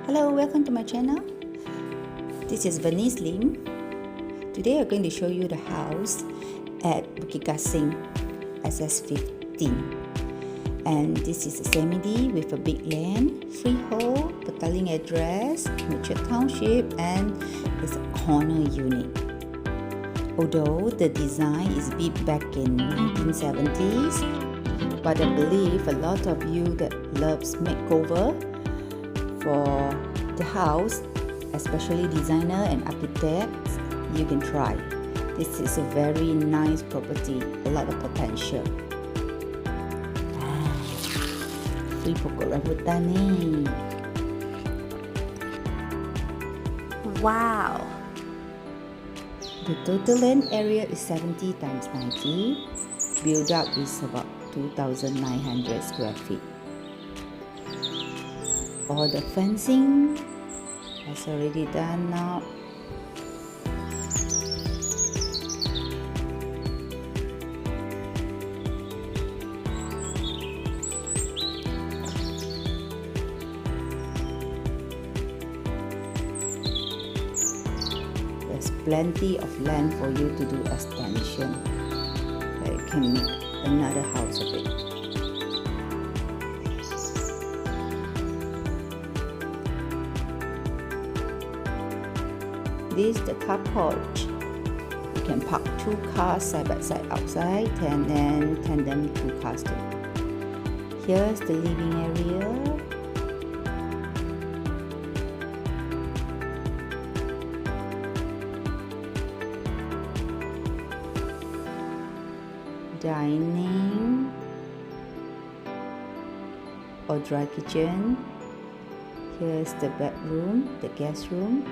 Hello, welcome to my channel. This is Vernice. Today I'm going to show you the house at Bukit SS15. And this is a semi-D with a big land, freehold, Petaling address, mature township, and it's a corner unit. Although the design is built back in 1970s, but I believe a lot of you that loves makeover for the house, especially designer and architects, you can try. This is a very nice property, a lot of potential. Free pokok rambutan ni. Wow! The total land area is 70 times 90. Build up is about 2,900 square feet. All the fencing has already done now. There's plenty of land for you to do extension. You can make another house of it. This is the car porch. You can park 2 cars side by side outside and then tandem 2 cars too. Here's the living area. Dining or dry kitchen. Here's the bedroom, the guest room.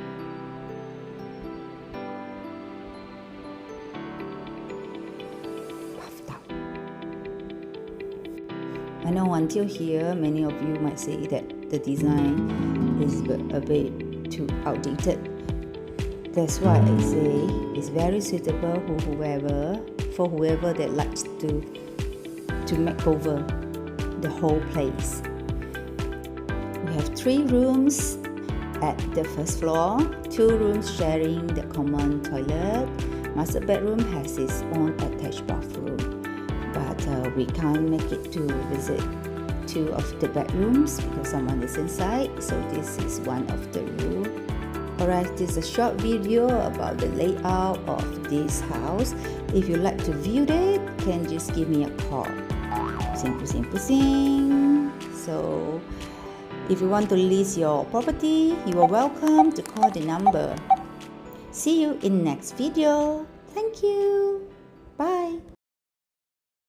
I know until here, many of you might say that the design is a bit too outdated. That's why I say it's very suitable for whoever that likes to make over the whole place. We have 3 rooms at the first floor, 2 rooms sharing the common toilet. Master bedroom has its own attached bathroom. But we can't make it to visit 2 of the bedrooms because someone is inside, so this is one of the rooms. Alright, this is a short video about the layout of this house. If you like to view it, can just give me a call. Pusing. So if you want to list your property, you are welcome to call the number. See you in next video. Thank you. Bye.